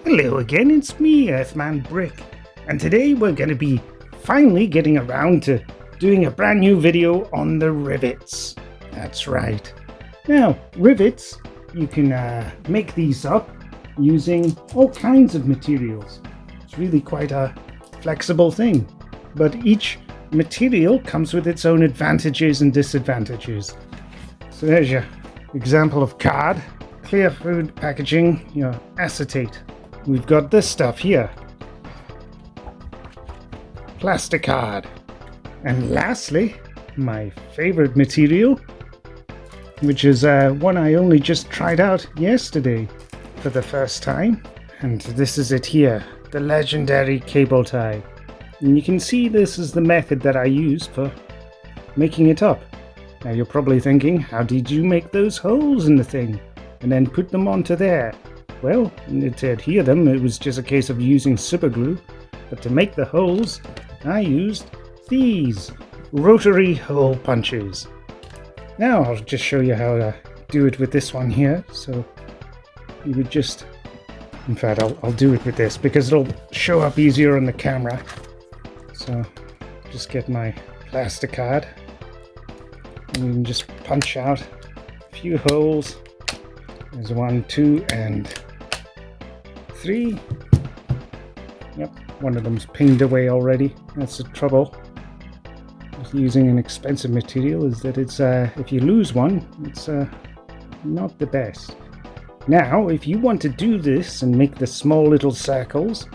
Hello again, it's me, earthmanbrick, and today we're going to be finally getting around to doing a brand new video on the rivets. That's right. Now, rivets, you can make these up using all kinds of materials. It's really quite a flexible thing, but each material comes with its own advantages and disadvantages. So there's your example of card, clear food packaging, your acetate. We've got this stuff here, plasticard, and lastly, my favorite material, which is one I only just tried out yesterday for the first time, and this is it here, the legendary cable tie. And you can see this is the method that I use for making it up. Now you're probably thinking, how did you make those holes in the thing and then put them onto there? Well, to adhere them, it was just a case of using super glue, but to make the holes, I used these rotary hole punches. Now I'll just show you how to do it with this one here. So you would just, in fact, I'll do it with this because it'll show up easier on the camera. So just get my plasticard and you can just punch out a few holes. There's 1, 2, and 3. Yep, one of them's pinged away already. That's the trouble with using an expensive material, is that it's if you lose one, it's not the best. Now, if you want to do this and make the small little circles,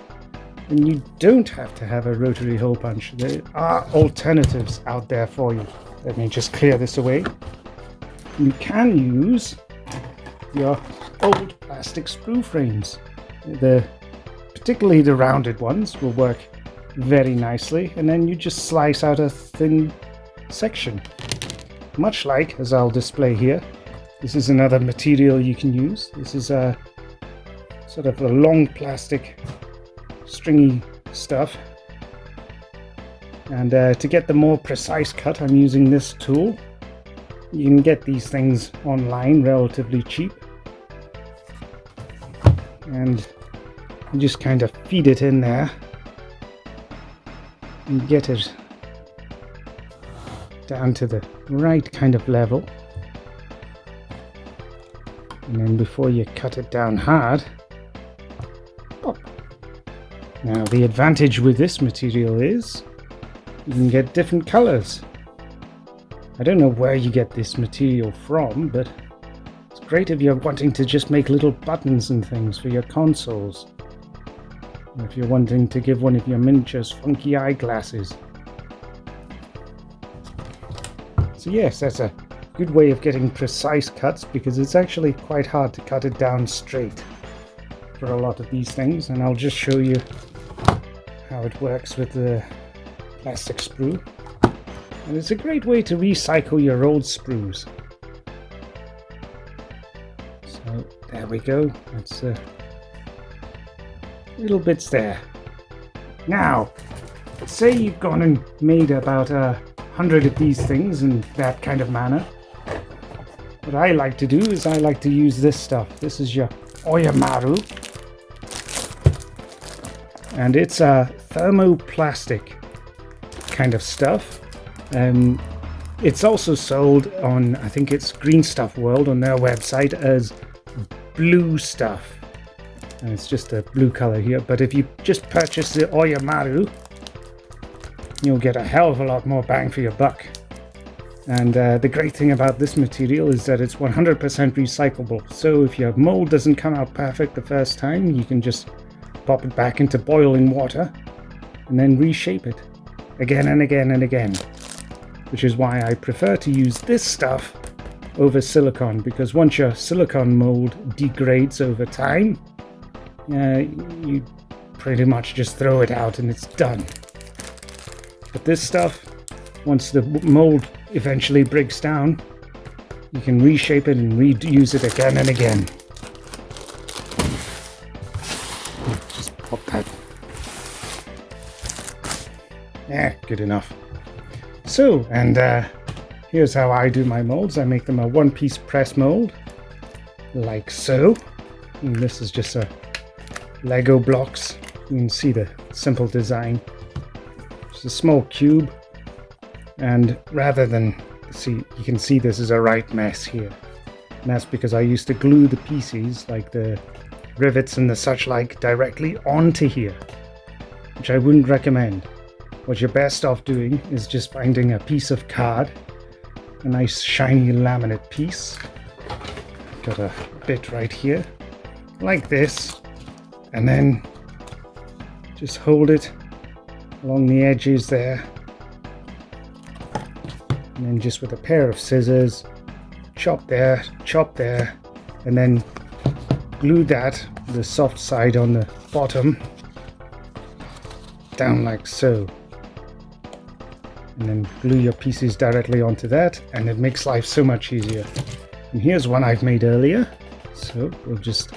then you don't have to have a rotary hole punch. There are alternatives out there for you. Let me just clear this away. You can use your old plastic sprue frames. Particularly the rounded ones will work very nicely, and then you just slice out a thin section. Much like, as I'll display here, this is another material you can use. This is a sort of a long plastic stringy stuff, and to get the more precise cut, I'm using this tool. You can get these things online relatively cheap, and you just kind of feed it in there and get it down to the right kind of level. And then before you cut it down hard, pop. Now the advantage with this material is you can get different colors. I don't know where you get this material from, but it's great if you're wanting to just make little buttons and things for your consoles. Or if you're wanting to give one of your miniatures funky eyeglasses. So yes, that's a good way of getting precise cuts, because it's actually quite hard to cut it down straight for a lot of these things, and I'll just show you how it works with the plastic sprue. And it's a great way to recycle your old sprues. So there we go. That's little bits there. Now, say you've gone and made about 100 of these things in that kind of manner. What I like to do is I like to use this stuff. This is your oyamaru, and it's a thermoplastic kind of stuff. It's also sold on, I think it's Green Stuff World on their website, as blue stuff. And it's just a blue color here, but if you just purchase the oyamaru, you'll get a hell of a lot more bang for your buck. And the great thing about this material is that it's 100% recyclable. So if your mold doesn't come out perfect the first time, you can just pop it back into boiling water and then reshape it again and again and again. Which is why I prefer to use this stuff over silicone, because once your silicone mold degrades over time, you pretty much just throw it out and it's done. But this stuff, once the mold eventually breaks down, you can reshape it and reuse it again and again. Just pop that. Yeah, good enough. So, and here's how I do my molds. I make them a one-piece press mold, like so. And this is just a Lego blocks. You can see the simple design. It's a small cube, and rather than you can see this is a right mess here. And that's because I used to glue the pieces, like the rivets and the such like, directly onto here, which I wouldn't recommend. What you're best off doing is just finding a piece of card, a nice shiny laminate piece. Got a bit right here, like this, and then just hold it along the edges there, and then just with a pair of scissors, chop there, and then glue that, the soft side on the bottom, down like so. And then glue your pieces directly onto that, and it makes life so much easier. And here's one I've made earlier, so we'll just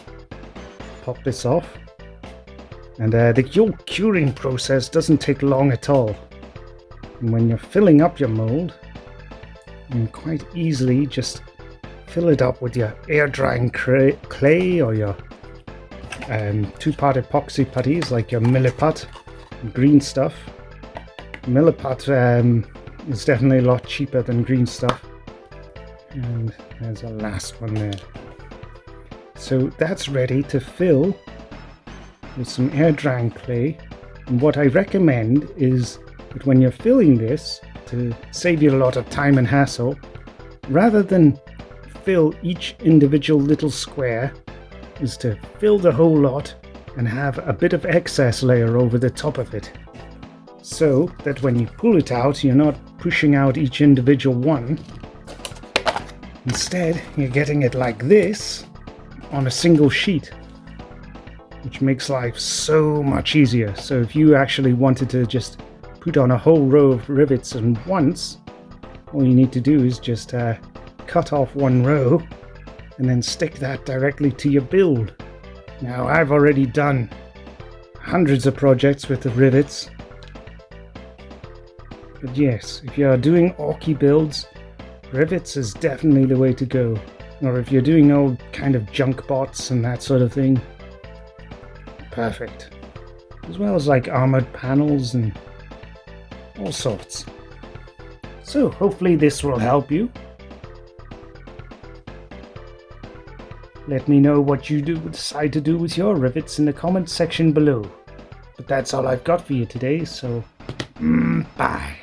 pop this off. And the yolk curing process doesn't take long at all. And when you're filling up your mold, you can quite easily just fill it up with your air drying clay or your two-part epoxy putties like your Milliput green stuff. Milliput is definitely a lot cheaper than green stuff. And there's a last one there. So that's ready to fill with some air drying clay. And what I recommend is that when you're filling this, to save you a lot of time and hassle, rather than fill each individual little square, is to fill the whole lot and have a bit of excess layer over the top of it, so that when you pull it out, you're not pushing out each individual one. Instead, you're getting it like this on a single sheet, which makes life so much easier. So if you actually wanted to just put on a whole row of rivets at once, all you need to do is just cut off one row and then stick that directly to your build. Now, I've already done hundreds of projects with the rivets, but yes, if you are doing orky builds, rivets is definitely the way to go. Or if you're doing old kind of junk bots and that sort of thing, perfect. As well as like armored panels and all sorts. So hopefully this will help you. Let me know what you decide to do with your rivets in the comments section below. But that's all I've got for you today, so bye.